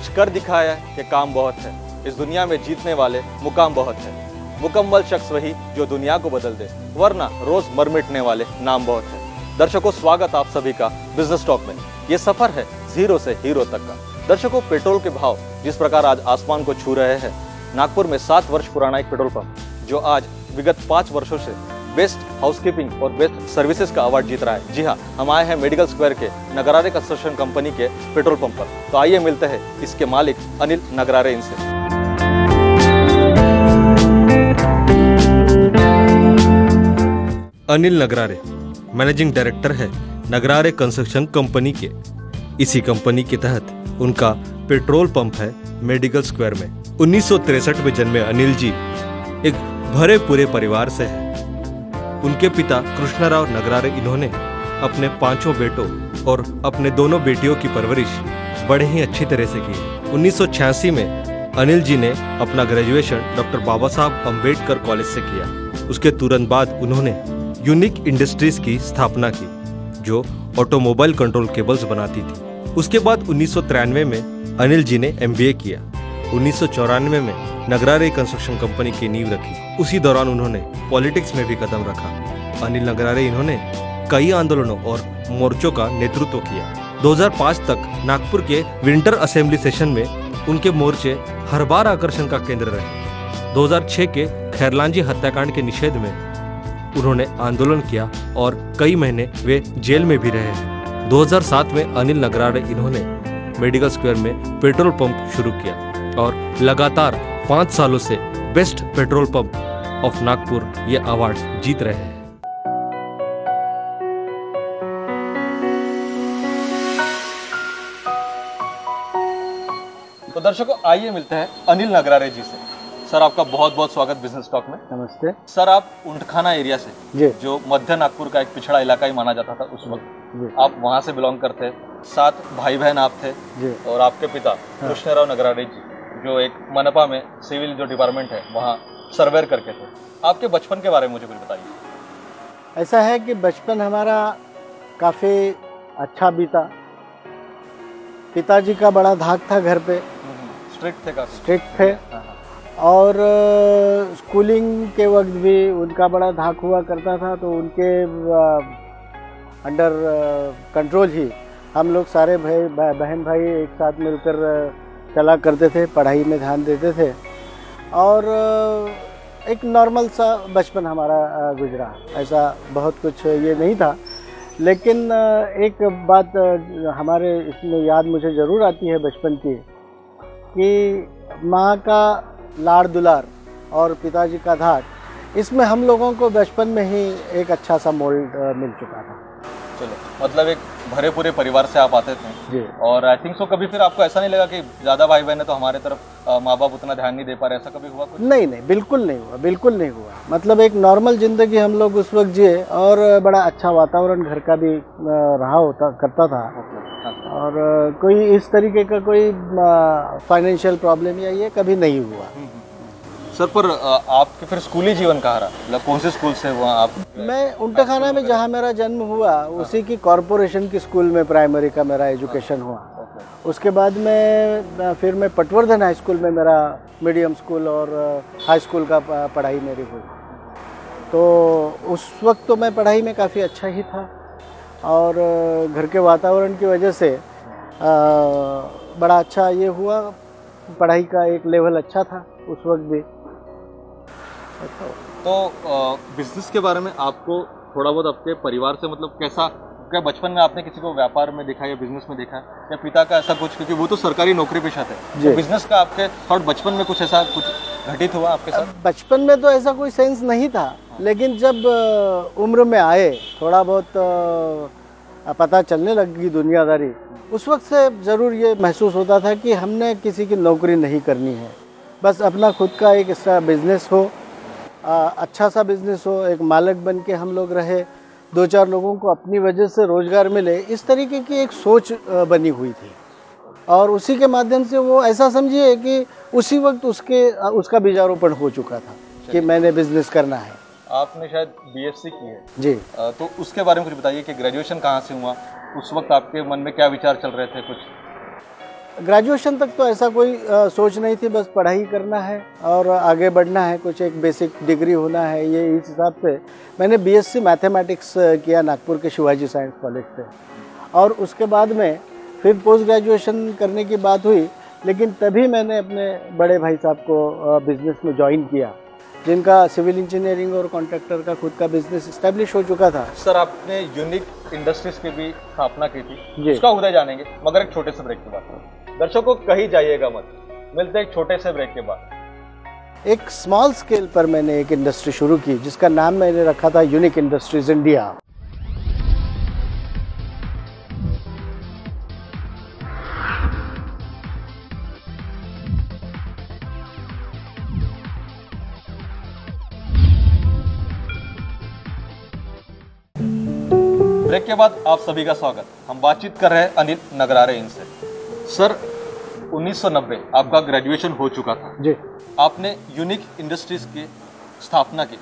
कुछ कर दिखाया कि काम बहुत है, इस दुनिया में जीतने वाले मुकाम बहुत है। मुकम्मल शख्स वही जो दुनिया को बदल दे, वरना रोज मर मिटने वाले नाम बहुत है। दर्शकों, स्वागत आप सभी का बिजनेस टॉक में। ये सफर है जीरो से हीरो तक का। दर्शकों, पेट्रोल के भाव जिस प्रकार आज आसमान को छू रहे हैं, नागपुर में 7 वर्ष पुराना एक पेट्रोल पंप जो आज विगत 5 वर्षों से बेस्ट हाउसकीपिंग और बेस्ट सर्विसेज का अवार्ड जीत रहा है। जी हाँ, हम आए हैं मेडिकल स्क्वायर के नगरारे कंस्ट्रक्शन कंपनी के पेट्रोल पंप पर। तो आइए मिलते हैं इसके मालिक अनिल नगरारे इनसे। अनिल नगरारे मैनेजिंग डायरेक्टर है नगरारे कंस्ट्रक्शन कंपनी के। इसी कंपनी के तहत उनका पेट्रोल पंप है मेडिकल स्क्वायर में। 1963 में जन्मे अनिल जी एक भरे पूरे परिवार से हैं। उनके पिता कृष्णराव नगरारे इन्होंने अपने 5 बेटों और अपने 2 बेटियों की परवरिश बड़े ही अच्छी तरह से की। 1986 में अनिल जी ने अपना ग्रेजुएशन डॉक्टर बाबा साहब अम्बेडकर कॉलेज से किया। उसके तुरंत बाद उन्होंने यूनिक इंडस्ट्रीज की स्थापना की जो ऑटोमोबाइल कंट्रोल केबल्स बनाती थी। उसके बाद 1993 में अनिल जी ने MBA किया। 1994 में नगरारे कंस्ट्रक्शन कंपनी की नींव रखी। उसी दौरान उन्होंने पॉलिटिक्स में भी कदम रखा। अनिल नगरारे इन्होंने कई आंदोलनों और मोर्चों का नेतृत्व किया। 2005 तक नागपुर के विंटर असेंबली सेशन में उनके मोर्चे हर बार आकर्षण का केंद्र रहे। 2006 के खैरलांजी हत्याकांड के निषेध में उन्होंने आंदोलन किया और कई महीने वे जेल में भी रहे। 2007 में अनिल नगरारे इन्होंने मेडिकल स्क्वायर में पेट्रोल पंप शुरू किया और लगातार 5 सालों से best petrol pump of Nagpur ये अवार्ड जीत रहे हैं। तो दर्शकों, आइए मिलते हैं अनिल नगरारे जी से। सर, आपका बहुत बहुत स्वागत बिजनेस टॉक में। नमस्ते सर, आप ऊंटखाना एरिया से जी, जो मध्य नागपुर का एक पिछड़ा इलाका ही माना जाता था उस वक्त, आप वहाँ से बिलोंग करते। 7 भाई बहन आप थे जी। और आपके पिता कृष्णराव नगरारे जी जो एक मनपा में सिविल जो डिपार्टमेंट है वहाँ सर्वेयर करके थे। आपके बचपन के बारे में मुझे कुछ बताइए। ऐसा है कि बचपन हमारा काफ़ी अच्छा बीता। पिताजी का बड़ा धाक था घर पे, स्ट्रिक्ट थे, काफी स्ट्रिक्ट थे। और स्कूलिंग के वक्त भी उनका बड़ा धाक हुआ करता था, तो उनके अंडर कंट्रोल ही हम लोग सारे बहन भाई एक साथ मिलकर चला करते थे, पढ़ाई में ध्यान देते थे और एक नॉर्मल सा बचपन हमारा गुजरा। ऐसा बहुत कुछ ये नहीं था। लेकिन एक बात हमारे इसमें याद मुझे ज़रूर आती है बचपन की, कि माँ का लाड़ दुलार और पिताजी का धाक, इसमें हम लोगों को बचपन में ही एक अच्छा सा मोल्ड मिल चुका था। चलो, मतलब एक भरे पूरे परिवार से आप आते थे जी। और आई थिंक सो कभी फिर आपको ऐसा नहीं लगा कि ज़्यादा भाई बहन है तो हमारे तरफ माँ बाप उतना ध्यान नहीं दे पा रहे, ऐसा कभी हुआ कुछ? नहीं, बिल्कुल नहीं हुआ, बिल्कुल नहीं हुआ। मतलब एक नॉर्मल ज़िंदगी हम लोग उस वक्त जिए और बड़ा अच्छा वातावरण घर का भी करता था और कोई इस तरीके का कोई फाइनेंशियल प्रॉब्लम या ये कभी नहीं हुआ। सर, पर आपके फिर स्कूली जीवन कहाँ रहा? मतलब कौन से स्कूल से वहाँ आप? मैं ऊंटखाना में जहाँ मेरा जन्म हुआ उसी की कॉरपोरेशन की स्कूल में प्राइमरी का मेरा एजुकेशन हुआ। उसके बाद फिर मैं पटवर्धन हाई स्कूल में मेरा मीडियम स्कूल और हाई स्कूल का पढ़ाई मेरी हुई। तो उस वक्त तो मैं पढ़ाई में काफ़ी अच्छा ही था और घर के वातावरण की वजह से बड़ा अच्छा ये हुआ। पढ़ाई का एक लेवल अच्छा था उस वक्त भी। तो बिजनेस के बारे में आपको थोड़ा बहुत आपके परिवार से, मतलब कैसा, क्या बचपन में आपने किसी को व्यापार में देखा या बिजनेस में देखा या पिता का ऐसा कुछ, क्योंकि वो तो सरकारी नौकरी पेशा थे, तो बिजनेस का आपके थोड़ा बचपन में कुछ ऐसा कुछ घटित हुआ आपके साथ? बचपन में तो ऐसा कोई सेंस नहीं था, लेकिन जब उम्र में आए, थोड़ा बहुत पता चलने लगी दुनियादारी, उस वक्त से ज़रूर ये महसूस होता था कि हमने किसी की नौकरी नहीं करनी है, बस अपना खुद का एक बिज़नेस हो, अच्छा सा बिज़नेस हो, एक मालिक बन के हम लोग रहे, 2-4 लोगों को अपनी वजह से रोज़गार मिले, इस तरीके की एक सोच बनी हुई थी। और उसी के माध्यम से वो ऐसा समझिए कि उसी वक्त उसका बीजारोपण हो चुका था कि मैंने बिज़नेस करना है। आपने शायद BSc की है जी। तो उसके बारे में कुछ बताइए कि ग्रेजुएशन कहाँ से हुआ, उस वक्त आपके मन में क्या विचार चल रहे थे कुछ? ग्रेजुएशन तक तो ऐसा कोई सोच नहीं थी, बस पढ़ाई करना है और आगे बढ़ना है, कुछ एक बेसिक डिग्री होना है, ये इस हिसाब से मैंने बीएससी मैथमेटिक्स किया नागपुर के शिवाजी साइंस कॉलेज से। और उसके बाद में फिर पोस्ट ग्रेजुएशन करने की बात हुई, लेकिन तभी मैंने अपने बड़े भाई साहब को बिज़नेस में ज्वाइन किया, जिनका सिविल इंजीनियरिंग और कॉन्ट्रैक्टर का खुद का बिजनेस इस्टेब्लिश हो चुका था। सर, आपने यूनिक इंडस्ट्रीज की भी स्थापना की थी, जी। उसका उदय जानेंगे, मगर एक छोटे से ब्रेक के बाद। दर्शकों को कहीं जाइएगा मत, मिलते हैं एक छोटे से ब्रेक के बाद। एक स्मॉल स्केल पर मैंने एक इंडस्ट्री शुरू की, जिसका नाम मैंने रखा था यूनिक इंडस्ट्रीज इंडिया। ब्रेक के बाद आप सभी का स्वागत। हम बातचीत कर रहे हैं अनिल नगरारे इनसे। सर, 1990 आपका ग्रेजुएशन हो चुका था जी। आपने यूनिक इंडस्ट्रीज की स्थापना की,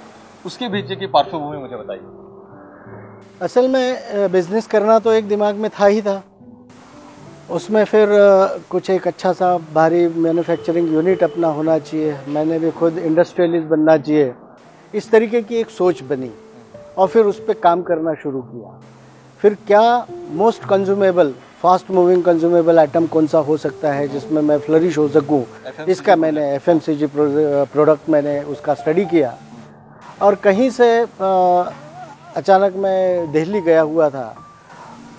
उसके पीछे की पार्श्वभूमि मुझे बताइए। असल में बिजनेस करना तो एक दिमाग में था ही था, उसमें फिर कुछ एक अच्छा सा भारी मैन्युफैक्चरिंग यूनिट अपना होना चाहिए, मैंने भी खुद इंडस्ट्रियलिस्ट बनना चाहिए, इस तरीके की एक सोच बनी और फिर उस पर काम करना शुरू किया। फिर क्या most consumable, fast moving consumable item कौन सा हो सकता है जिसमें मैं फ्लरिश हो सकूं, इसका मैंने एफएमसीजी प्रोडक्ट मैंने उसका स्टडी किया। और कहीं से अचानक मैं दिल्ली गया हुआ था,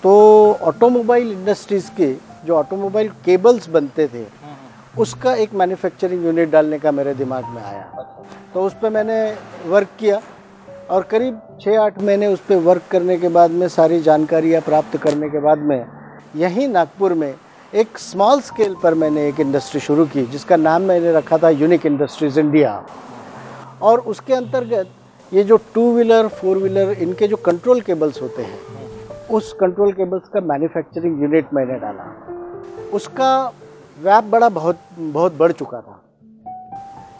तो ऑटोमोबाइल इंडस्ट्रीज़ के जो ऑटोमोबाइल केबल्स बनते थे उसका एक मैन्युफैक्चरिंग यूनिट डालने का मेरे दिमाग में आया। तो उस पर मैंने वर्क किया और करीब 6-8 महीने उस पर वर्क करने के बाद में, सारी जानकारियाँ प्राप्त करने के बाद में, यहीं नागपुर में एक स्मॉल स्केल पर मैंने एक इंडस्ट्री शुरू की, जिसका नाम मैंने रखा था यूनिक इंडस्ट्रीज इंडिया। और उसके अंतर्गत ये जो 2 व्हीलर 4 व्हीलर इनके जो कंट्रोल केबल्स होते हैं, उस कंट्रोल केबल्स का मैन्युफैक्चरिंग यूनिट मैंने डाला। उसका व्याप बहुत बढ़ चुका था।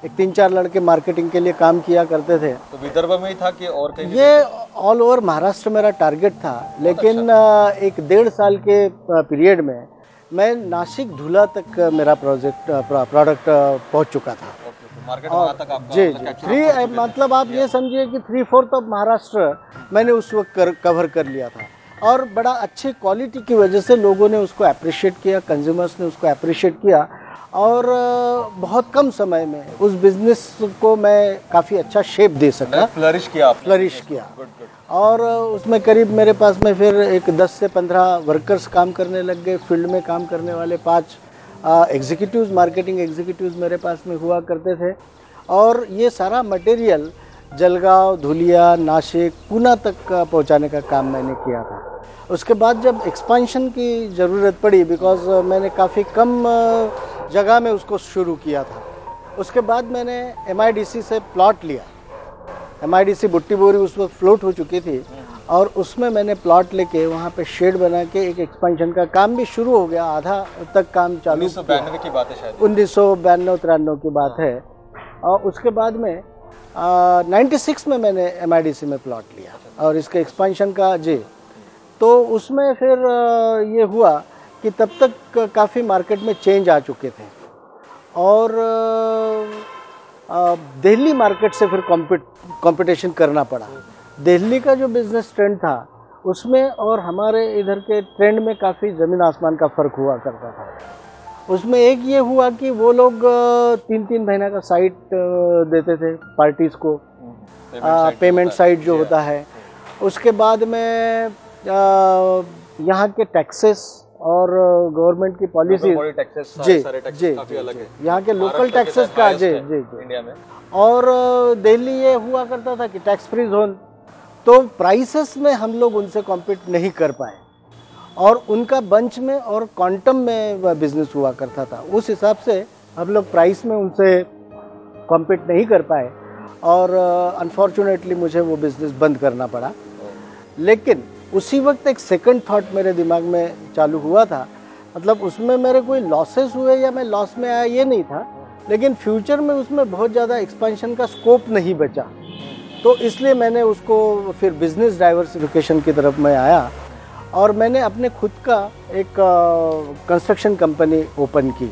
एक 3-4 लड़के मार्केटिंग के लिए काम किया करते थे। तो विदर्भ में ही था कि और कहीं? ये ऑल ओवर महाराष्ट्र मेरा टारगेट था, लेकिन एक 1.5 साल के पीरियड में मैं नासिक धुला तक मेरा प्रोडक्ट पहुंच चुका था। मार्केट वहाँ तक आपका जी जी, मतलब आप ये समझिए कि 3/4 ऑफ महाराष्ट्र मैंने उस वक्त कवर कर लिया था। और बड़ा अच्छी क्वालिटी की वजह से लोगों ने उसको अप्रिशिएट किया, कंज्यूमर्स ने उसको अप्रिशिएट किया, और बहुत कम समय में उस बिजनेस को मैं काफ़ी अच्छा शेप दे सका। फ्लरिश किया। और उसमें करीब मेरे पास में फिर एक 10 से 15 वर्कर्स काम करने लग गए। फील्ड में काम करने वाले 5 एग्जीक्यूटिव्स, मार्केटिंग एग्जीक्यूटिव्स मेरे पास में हुआ करते थे। और ये सारा मटेरियल जलगांव, धुलिया, नासिक, पुणे तक पहुंचाने का काम मैंने किया था। उसके बाद जब एक्सपेंशन की ज़रूरत पड़ी, बिकॉज मैंने काफ़ी कम जगह में उसको शुरू किया था, उसके बाद मैंने MIDC से प्लॉट लिया। MIDC बुट्टी बोरी उस वक्त फ्लोट हो चुकी थी, और उसमें मैंने प्लॉट लेके वहाँ पे शेड बना के एक एक्सपेंशन का काम भी शुरू हो गया। आधा तक काम चालू। 1992 की बात है शायद। 1992-93 की बात है। और उसके बाद में 96 में मैंने MIDC में प्लॉट लिया और इसके एक्सपेंशन का जी। तो उसमें फिर ये हुआ कि तब तक काफ़ी मार्केट में चेंज आ चुके थे, और दिल्ली मार्केट से फिर कंपटीशन करना पड़ा। दिल्ली का जो बिज़नेस ट्रेंड था उसमें और हमारे इधर के ट्रेंड में काफ़ी ज़मीन आसमान का फ़र्क हुआ करता था। उसमें एक ये हुआ कि वो लोग 3-3 महीना का साइट देते थे पार्टीज़ को, पेमेंट साइट जो होता है। उसके बाद में यहाँ के टैक्सेस और गवर्नमेंट की पॉलिसी जी, यहाँ के लोकल टैक्सेस का जी इंडिया में। और दिल्ली ये हुआ करता था कि टैक्स फ्री जोन, तो प्राइसेस में हम लोग उनसे कॉम्पीट नहीं कर पाए, और उनका बंच में और क्वांटम में बिजनेस हुआ करता था। उस हिसाब से हम लोग प्राइस में उनसे कॉम्पीट नहीं कर पाए, और अनफॉर्चुनेटली मुझे वो बिज़नेस बंद करना पड़ा। लेकिन उसी वक्त एक सेकंड थॉट मेरे दिमाग में चालू हुआ था, मतलब उसमें मेरे कोई लॉसेस हुए या मैं लॉस में आया ये नहीं था, लेकिन फ्यूचर में उसमें बहुत ज़्यादा एक्सपेंशन का स्कोप नहीं बचा। तो इसलिए मैंने उसको फिर बिज़नेस डाइवर्सिफिकेशन की तरफ मैं आया, और मैंने अपने खुद का एक कंस्ट्रक्शन कंपनी ओपन की।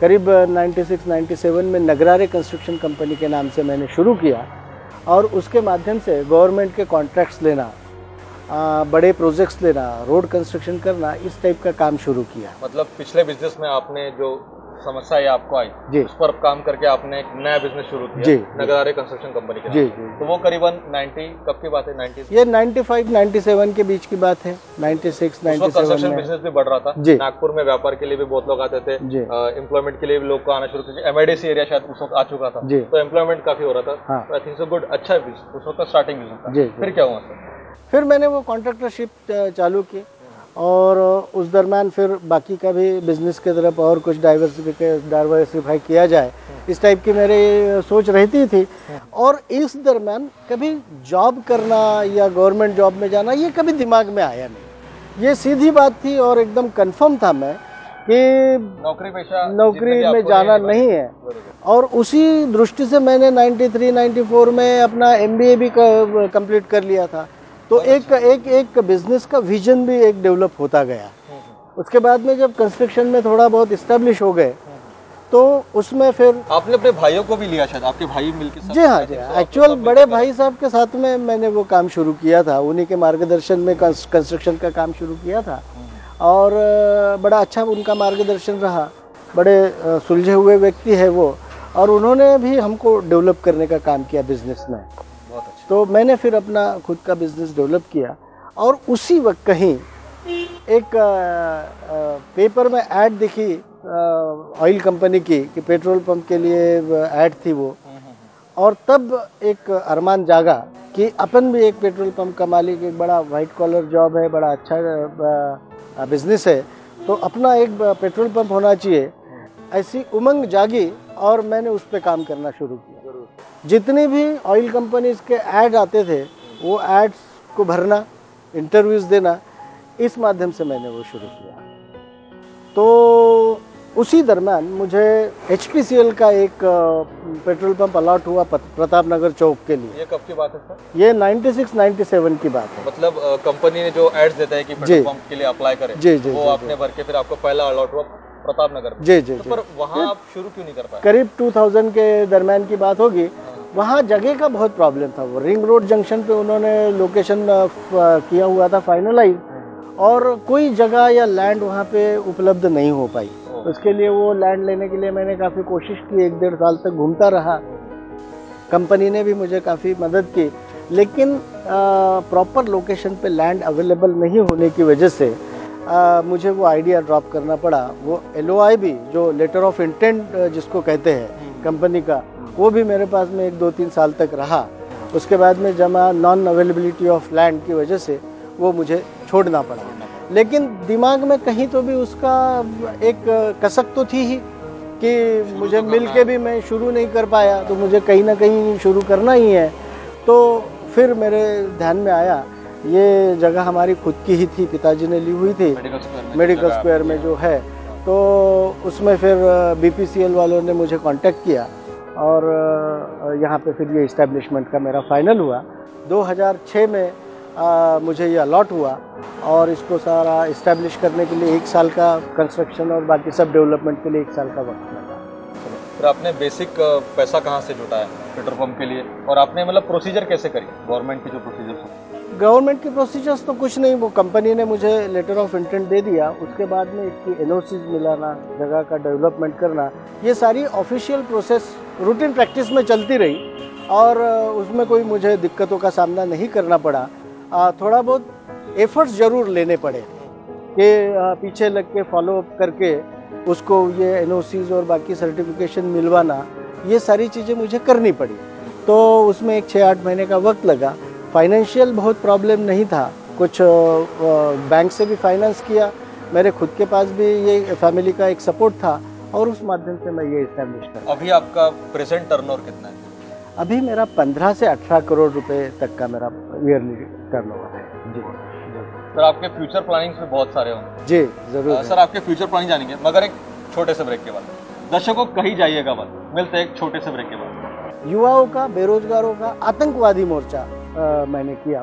करीब 96-97 में नगरारे कंस्ट्रक्शन कंपनी के नाम से मैंने शुरू किया और उसके माध्यम से गवर्नमेंट के कॉन्ट्रैक्ट्स लेना, बड़े प्रोजेक्ट्स लेना, रोड कंस्ट्रक्शन करना, इस टाइप का काम शुरू किया। मतलब पिछले बिजनेस में आपने जो समस्या या आपको आई जी, उस पर काम करके आपने एक नया बिजनेस शुरू किया जी, नगरारे कंस्ट्रक्शन कंपनी के जी, नाम। जी। तो वो करीबन 90 कब की बात है? 90 ये 95-97 के बीच की बात है। 96-97 कंस्ट्रक्शन में बिजनेस भी बढ़ रहा था जी। नागपुर में, व्यापार के लिए भी बहुत लोग आते थे, जी। एम्प्लॉयमेंट के लिए भी लोग को आना शुरू किया। एमआईडीसी एरिया शायद उस वक्त आ चुका था, जी। तो एम्प्लॉयमेंट काफी हो रहा था। हाँ। आई थिंक सो गुड, अच्छा बिजनेस उस वक्त स्टार्टिंग बिजनेस था। जी, फिर क्या हुआ सर? फिर मैंने वो कॉन्ट्रैक्टरशिप चालू की और उस दरम्यान फिर बाकी का भी बिजनेस की तरफ और कुछ डाइवर्सिफाई किया जाए, इस टाइप की मेरी सोच रहती थी। और इस दरम्यान कभी जॉब करना या गवर्नमेंट जॉब में जाना ये कभी दिमाग में आया नहीं। ये सीधी बात थी और एकदम कंफर्म था मैं कि नौकरी में जाना नहीं है। और उसी दृष्टि से मैंने 93-94 में अपना MBA भी कंप्लीट कर लिया था। तो एक बिजनेस का विजन भी एक डेवलप होता गया। उसके बाद में जब कंस्ट्रक्शन में थोड़ा बहुत इस्टेब्लिश हो गए तो उसमें फिर आपने अपने भाइयों को भी लिया, शायद आपके भाई मिलके साथ? जी हाँ, जी हाँ। एक्चुअल बड़े भाई साहब के साथ में मैंने वो काम शुरू किया था, उन्हीं के मार्गदर्शन में कंस्ट्रक्शन का काम शुरू किया था और बड़ा अच्छा उनका मार्गदर्शन रहा। बड़े सुलझे हुए व्यक्ति है वो और उन्होंने भी हमको डेवलप करने का काम किया बिजनेस में। बहुत अच्छा। तो मैंने फिर अपना खुद का बिजनेस डेवलप किया और उसी वक्त कहीं एक पेपर में ऐड दिखी ऑयल कंपनी की कि पेट्रोल पंप के लिए ऐड थी वो, और तब एक अरमान जागा कि अपन भी एक पेट्रोल पंप का मालिक, एक बड़ा वाइट कॉलर जॉब है, बड़ा अच्छा बिजनेस है, तो अपना एक पेट्रोल पंप होना चाहिए। ऐसी उमंग जागी और मैंने उस पर काम करना शुरू किया। जितने भी ऑयल कंपनीज के ऐड आते थे वो एड्स को भरना, इंटरव्यूज़ देना, इस माध्यम से मैंने वो शुरू किया। तो उसी दरम्यान मुझे HPCL का एक पेट्रोल पंप अलॉट हुआ प्रताप नगर चौक के लिए। ये कब की बात है सर? ये 96-97 की बात है। मतलब कंपनी ने जो एड्स देता है कि पेट्रोल पंप के लिए अप्लाई करें, जी, वो आपने भर के फिर आपको पहला अलॉट हुआ प्रताप नगर में। जी, तो पर वहाँ आप शुरू क्यों नहीं कर पाए? करीब 2000 के दरम्यान की बात होगी। वहाँ जगह का बहुत प्रॉब्लम था। वो रिंग रोड जंक्शन पे उन्होंने लोकेशन किया हुआ था फाइनलाइज, और कोई जगह या लैंड वहाँ पे उपलब्ध नहीं हो पाई। उसके लिए वो लैंड लेने के लिए मैंने काफ़ी कोशिश की, 1-1.5 साल तक घूमता रहा। कंपनी ने भी मुझे काफ़ी मदद की, लेकिन प्रॉपर लोकेशन पे लैंड अवेलेबल नहीं होने की वजह से मुझे वो आइडिया ड्रॉप करना पड़ा। वो LOI भी, जो लेटर ऑफ इंटेंट जिसको कहते हैं कंपनी का, वो भी मेरे पास में 1-2-3 साल तक रहा। उसके बाद में जमा नॉन अवेलेबिलिटी ऑफ लैंड की वजह से वो मुझे छोड़ना पड़ा। लेकिन दिमाग में कहीं तो भी उसका एक कसक तो थी ही कि मुझे मिल के भी मैं शुरू नहीं कर पाया, तो मुझे कहीं ना कहीं शुरू करना ही है। तो फिर मेरे ध्यान में आया ये जगह हमारी खुद की ही थी, पिताजी ने ली हुई थी मेडिकल स्क्वायर में जो है। तो उसमें फिर BPCL वालों ने मुझे कांटेक्ट किया और यहाँ पे फिर ये इस्टेब्लिशमेंट का मेरा फाइनल हुआ। 2006 में मुझे ये अलॉट हुआ और इसको सारा इस्टेब्लिश करने के लिए 1 साल का कंस्ट्रक्शन और बाकी सब डेवलपमेंट के लिए 1 साल का वक्त लगा। फिर आपने बेसिक पैसा कहाँ से जुटाया पेट्रोल पंप के लिए, और आपने मतलब प्रोसीजर कैसे करी, गवर्नमेंट की जो प्रोसीजर हो? गवर्नमेंट की प्रोसीजर्स तो कुछ नहीं, वो कंपनी ने मुझे लेटर ऑफ इंटेंट दे दिया। उसके बाद में इसकी NOCs मिलाना, जगह का डेवलपमेंट करना, ये सारी ऑफिशियल प्रोसेस रूटीन प्रैक्टिस में चलती रही और उसमें कोई मुझे दिक्कतों का सामना नहीं करना पड़ा। थोड़ा बहुत एफर्ट्स ज़रूर लेने पड़े कि पीछे लग के फॉलो अप करके उसको ये NOCs और बाकी सर्टिफिकेशन मिलवाना, ये सारी चीज़ें मुझे करनी पड़ी। तो उसमें एक 6-8 महीने का वक्त लगा। फाइनेंशियल बहुत प्रॉब्लम नहीं था, कुछ बैंक से भी फाइनेंस किया, मेरे खुद के पास भी ये फैमिली का एक सपोर्ट था और उस माध्यम से मैं ये इस्टेब्लिश कर। अभी आपका प्रेजेंट टर्नओवर कितना है? अभी मेरा 15 से 18 करोड़ रुपए तक का मेरा ईयरली टर्नओवर है। जी सर, आपके फ्यूचर प्लानिंग्स में बहुत सारे होंगे। जी जरूर सर, आपके फ्यूचर प्लानिंग जानेंगे, मगर एक छोटे से ब्रेक के बाद। दर्शकों कहीं जाइएगा मत, मिलते हैं एक छोटे से ब्रेक के बाद। युवाओं का, बेरोजगारों का आतंकवादी मोर्चा मैंने किया।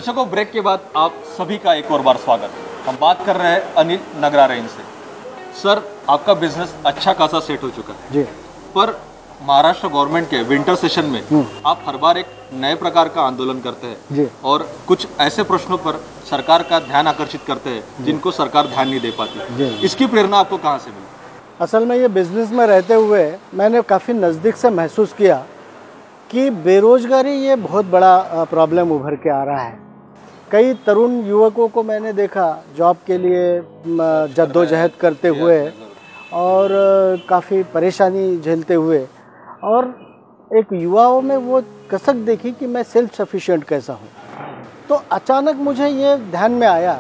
दर्शकों, ब्रेक के बाद आप सभी का एक और बार स्वागत। हम बात कर रहे हैं अनिल नगरारे इनसे। सर, आपका बिजनेस अच्छा खासा सेट हो चुका है जी, पर महाराष्ट्र गवर्नमेंट के विंटर सेशन में आप हर बार एक नए प्रकार का आंदोलन करते हैं जी, और कुछ ऐसे प्रश्नों पर सरकार का ध्यान आकर्षित करते हैं जिनको सरकार ध्यान नहीं दे पाती। जी। इसकी प्रेरणा आपको कहाँ से मिली? असल में ये बिजनेस में रहते हुए मैंने काफ़ी नज़दीक से महसूस किया कि बेरोजगारी ये बहुत बड़ा प्रॉब्लम उभर के आ रहा है। कई तरुण युवकों को मैंने देखा जॉब के लिए जद्दोजहद करते हुए और काफ़ी परेशानी झेलते हुए, और एक युवाओं में वो कसक देखी कि मैं सेल्फ सफिशिएंट कैसा हूँ। तो अचानक मुझे ये ध्यान में आया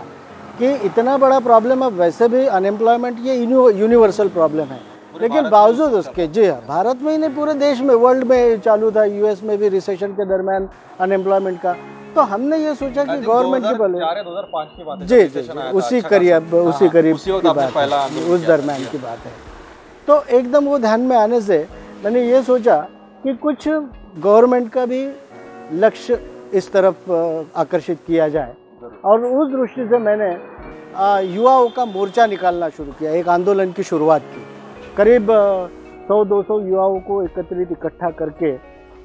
कि इतना बड़ा प्रॉब्लम, अब वैसे भी अनएम्प्लॉयमेंट ये यूनिवर्सल प्रॉब्लम है, लेकिन बावजूद उसके, जी हाँ, भारत में ही नहीं पूरे देश में, वर्ल्ड में चालू था, यूएस में भी रिसेशन के दरमियान अनएम्प्लॉयमेंट का। तो हमने ये सोचा कि गवर्नमेंट की पहले 2005 की बात है, जी जी उसी करीब की बात है, उस दरमियान की बात है। तो एकदम वो ध्यान में आने से मैंने ये सोचा कि कुछ गवर्नमेंट का भी लक्ष्य इस तरफ आकर्षित किया जाए, और उस दृष्टि से मैंने युवाओं का मोर्चा निकालना शुरू किया, एक आंदोलन की शुरुआत की। करीब 100-200 युवाओं को एकत्रित इकट्ठा करके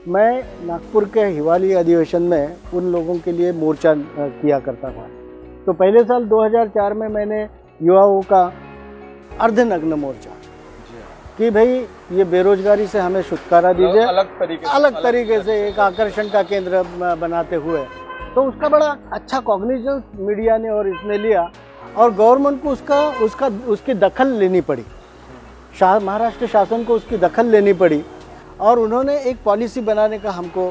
मैं नागपुर के हिवाली अधिवेशन में उन लोगों के लिए मोर्चा किया करता था। तो पहले साल 2004 में मैंने युवाओं का अर्धनग्न मोर्चा कि भाई ये बेरोजगारी से हमें छुटकारा दीजिए, अलग तरीके से एक आकर्षण का केंद्र बनाते हुए। तो उसका बड़ा अच्छा कॉग्निजेंस मीडिया ने और इसने लिया, और गवर्नमेंट को उसकी दखल लेनी पड़ी, महाराष्ट्र शासन को उसकी दखल लेनी पड़ी, और उन्होंने एक पॉलिसी बनाने का हमको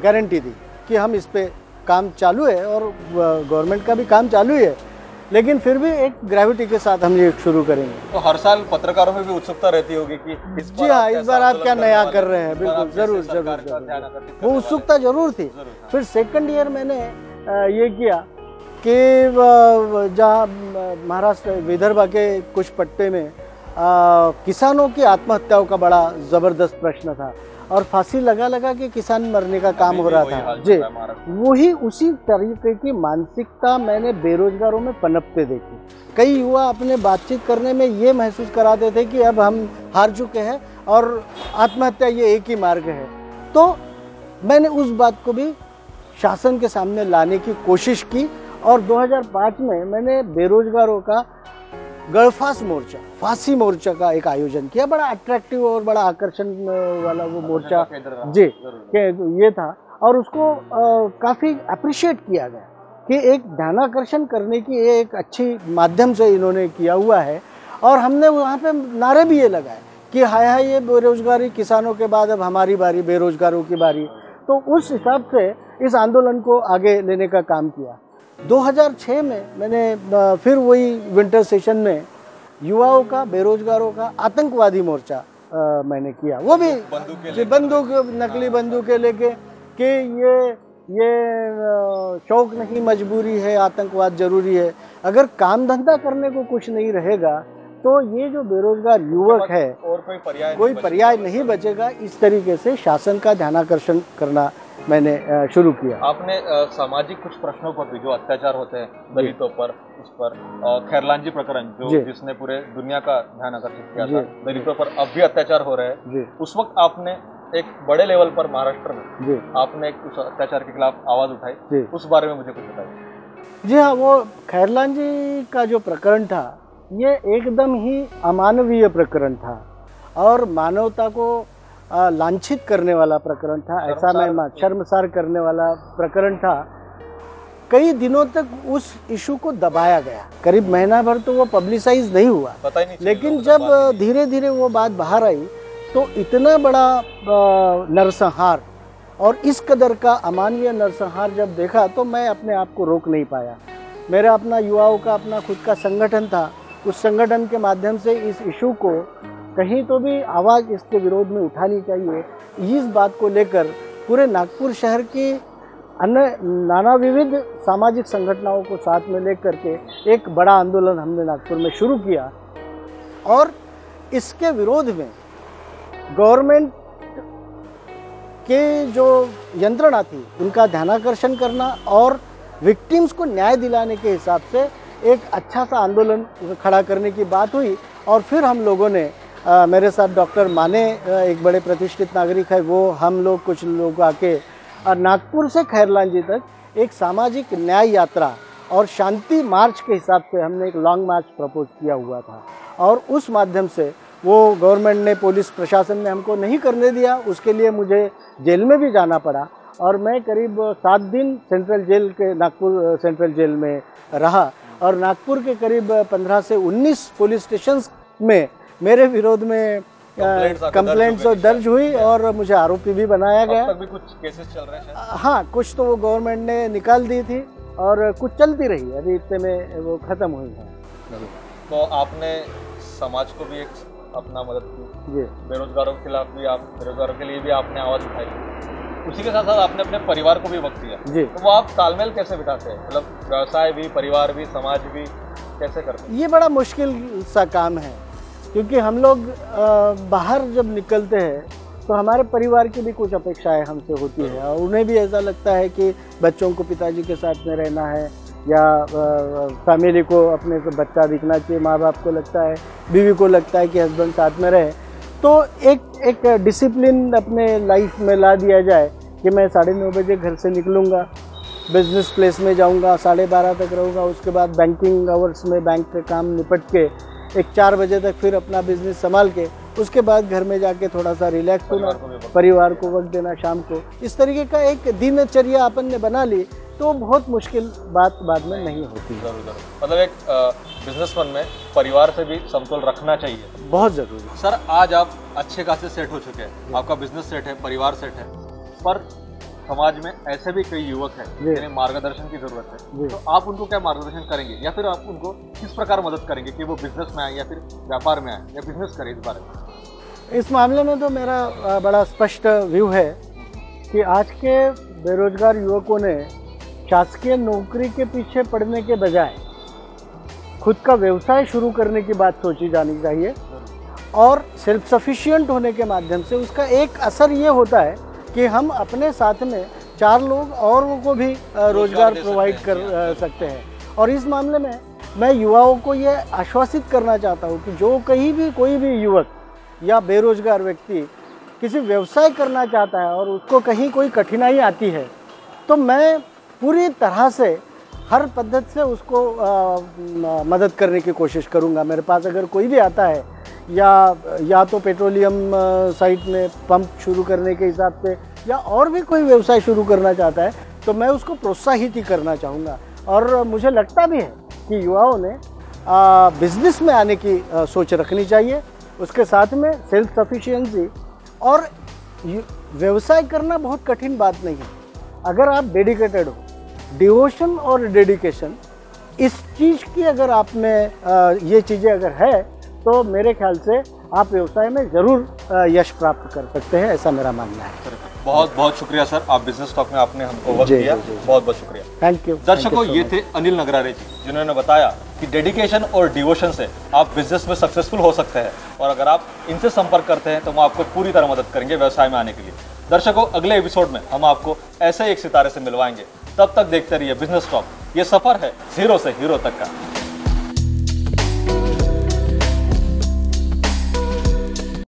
गारंटी दी कि हम इस पे काम चालू है, और गवर्नमेंट का भी काम चालू ही है, लेकिन फिर भी एक ग्रेविटी के साथ हम ये शुरू करेंगे। तो हर साल पत्रकारों में भी उत्सुकता रहती होगी कि जी हाँ, इस बार आप क्या नया कर रहे हैं। बिल्कुल, जरूर वो उत्सुकता जरूर थी। फिर सेकंड ईयर मैंने ये किया कि जहाँ महाराष्ट्र विदर्भ के कुछ पट्टे में किसानों की आत्महत्याओं का बड़ा ज़बरदस्त प्रश्न था, और फांसी लगा के किसान मरने का काम हो रहा था जी। वही उसी तरीके की मानसिकता मैंने बेरोजगारों में पनपते देखी। कई युवा अपने बातचीत करने में ये महसूस कराते थे कि अब हम हार चुके हैं और आत्महत्या ये एक ही मार्ग है। तो मैंने उस बात को भी शासन के सामने लाने की कोशिश की, और 2005 में मैंने बेरोजगारों का गड़फास मोर्चा, फांसी मोर्चा का एक आयोजन किया। बड़ा अट्रैक्टिव और बड़ा आकर्षण वाला वो मोर्चा जी ये था, और उसको काफ़ी अप्रिशिएट किया गया कि एक ध्यानाकर्षण करने की एक अच्छी माध्यम से इन्होंने किया हुआ है। और हमने वहाँ पे नारे भी ये लगाए कि हाय हाय ये बेरोजगारी, किसानों के बाद अब हमारी बारी, बेरोजगारों की बारी। तो उस हिसाब से इस आंदोलन को आगे लेने का काम किया। 2006 में मैंने फिर वही विंटर सेशन में युवाओं का, बेरोजगारों का आतंकवादी मोर्चा मैंने किया। वो भी नकली बंदूकें लेके कि ये शौक नहीं मजबूरी है, आतंकवाद जरूरी है। अगर काम धंधा करने को कुछ नहीं रहेगा तो ये जो बेरोजगार युवक है और कोई पर्याय नहीं बचेगा। इस तरीके से शासन का ध्यानाकर्षण करना मैंने शुरू किया। आपने सामाजिक कुछ प्रश्नों पर भी, जो अत्याचार होते हैं दलितों पर, उस पर खैरलांजी प्रकरण जो जिसने पूरे दुनिया का ध्यान आकर्षित किया था, दलितों पर अब भी अत्याचार हो रहे हैं, उस वक्त आपने एक बड़े लेवल पर महाराष्ट्र में आपने उस अत्याचार के खिलाफ आवाज उठाई, उस बारे में मुझे कुछ बताइए। जी हाँ, वो खैरलांजी का जो प्रकरण था ये एकदम ही अमानवीय प्रकरण था और मानवता को लांछित करने वाला प्रकरण था। ऐसा मैं शर्मसार करने वाला प्रकरण था। कई दिनों तक उस इशू को दबाया गया, करीब महीना भर तो वो पब्लिसाइज नहीं हुआ, लेकिन जब धीरे धीरे वो बात बाहर आई तो इतना बड़ा नरसंहार और इस कदर का अमानवीय नरसंहार जब देखा तो मैं अपने आप को रोक नहीं पाया। मेरा अपना युवाओं का अपना खुद का संगठन था, उस संगठन के माध्यम से इस इशू को कहीं तो भी आवाज़ इसके विरोध में उठानी चाहिए। इस बात को लेकर पूरे नागपुर शहर की अन्य नाना विविध सामाजिक संगठनों को साथ में लेकर के एक बड़ा आंदोलन हमने नागपुर में शुरू किया और इसके विरोध में गवर्नमेंट के जो यंत्रणा थी उनका ध्यानाकर्षण करना और विक्टिम्स को न्याय दिलाने के हिसाब से एक अच्छा सा आंदोलन खड़ा करने की बात हुई। और फिर हम लोगों ने मेरे साथ डॉक्टर माने एक बड़े प्रतिष्ठित नागरिक है, वो हम लोग कुछ लोग आके नागपुर से खैरलांजी तक एक सामाजिक न्याय यात्रा और शांति मार्च के हिसाब से हमने एक लॉन्ग मार्च प्रपोज किया हुआ था। और उस माध्यम से वो गवर्नमेंट ने, पुलिस प्रशासन ने हमको नहीं करने दिया, उसके लिए मुझे जेल में भी जाना पड़ा। और मैं करीब 7 दिन सेंट्रल जेल के, नागपुर सेंट्रल जेल में रहा। और नागपुर के करीब 15 से 19 पुलिस स्टेशंस में मेरे विरोध में कंप्लेंट्स दर्ज हुई और मुझे आरोपी भी बनाया गया। अब तक भी कुछ केसेस चल रहे हैं? हाँ, कुछ तो वो गवर्नमेंट ने निकाल दी थी और कुछ चलती रही, अभी इतने में वो खत्म हुई है। तो आपने समाज को भी एक अपना मदद की जी, बेरोजगारों के खिलाफ भी, आप बेरोजगारों के लिए भी आपने आवाज़ उठाई, उसी के साथ साथ आपने अपने परिवार को भी वक्त दिया जी। तो वो आप तालमेल कैसे बिठाते हैं, मतलब व्यवसाय भी, परिवार भी, समाज भी कैसे करते हैं? ये बड़ा मुश्किल सा काम है, क्योंकि हम लोग बाहर जब निकलते हैं तो हमारे परिवार की भी कुछ अपेक्षाएं हमसे होती है और उन्हें भी ऐसा लगता है कि बच्चों को पिताजी के साथ में रहना है या फैमिली को अपने से बच्चा दिखना चाहिए, माँ बाप को लगता है, बीवी को लगता है कि हस्बैंड साथ में रहे। तो एक डिसिप्लिन अपने लाइफ में ला दिया जाए कि मैं 9:30 बजे घर से निकलूँगा, बिजनेस प्लेस में जाऊँगा, 12:30 तक रहूँगा, उसके बाद बैंकिंग आवर्स में बैंक के काम निपट के 4 बजे तक फिर अपना बिजनेस संभाल के उसके बाद घर में जाके थोड़ा सा रिलैक्स होना, परिवार को वक्त देना शाम को। इस तरीके का एक दिनचर्या अपन ने बना ली तो बहुत मुश्किल बात बाद में नहीं होती। मतलब एक बिजनेसमैन में परिवार से भी समतोल रखना चाहिए, बहुत ज़रूरी। सर, आज आप अच्छे खासे सेट हो चुके हैं, आपका बिजनेस सेट है, परिवार सेट है, पर समाज में ऐसे भी कई युवक हैं जिन्हें मार्गदर्शन की जरूरत है, तो आप उनको क्या मार्गदर्शन करेंगे या फिर आप उनको किस प्रकार मदद करेंगे कि वो बिजनेस में आए या फिर व्यापार में आए या बिजनेस करें? इस बारे में, इस मामले में तो मेरा बड़ा स्पष्ट व्यू है कि आज के बेरोजगार युवकों ने शासकीय नौकरी के पीछे पड़ने के बजाय खुद का व्यवसाय शुरू करने की बात सोची जानी चाहिए। और सेल्फ सफिशिएंट होने के माध्यम से उसका एक असर ये होता है कि हम अपने साथ में 4 लोग और को भी रोजगार प्रोवाइड कर सकते हैं। और इस मामले में मैं युवाओं को ये आश्वासित करना चाहता हूँ कि जो कहीं भी कोई भी युवक या बेरोजगार व्यक्ति किसी व्यवसाय करना चाहता है और उसको कहीं कोई कठिनाई आती है तो मैं पूरी तरह से हर पद्धति से उसको मदद करने की कोशिश करूँगा। मेरे पास अगर कोई भी आता है या तो पेट्रोलियम साइट में पंप शुरू करने के हिसाब से या और भी कोई व्यवसाय शुरू करना चाहता है तो मैं उसको प्रोत्साहित ही करना चाहूँगा। और मुझे लगता भी है कि युवाओं ने बिजनेस में आने की सोच रखनी चाहिए, उसके साथ में सेल्फ सफिशिएंसी। और व्यवसाय करना बहुत कठिन बात नहीं है अगर आप डेडिकेटेड हो। डिवोशन और डेडिकेशन, इस चीज़ की अगर आप में ये चीज़ें अगर है तो मेरे ख्याल से आप व्यवसाय में ज़रूर यश प्राप्त कर सकते हैं, ऐसा मेरा मानना है। बहुत बहुत शुक्रिया सर, आप बिजनेस टॉक में आपने हमको वक्त दिया, बहुत बहुत शुक्रिया। Thank you. दर्शकों, ये थे अनिल नगरारे जी, जिन्होंने बताया कि डेडिकेशन और डिवोशन से आप बिजनेस में सक्सेसफुल हो सकते हैं और अगर आप इनसे संपर्क करते हैं तो वो आपको पूरी तरह मदद करेंगे व्यवसाय में आने के लिए। दर्शकों, अगले एपिसोड में हम आपको ऐसे एक सितारे से मिलवाएंगे, तब तक देखते रहिए बिजनेस टॉक। ये सफर है 0 से हीरो तक का।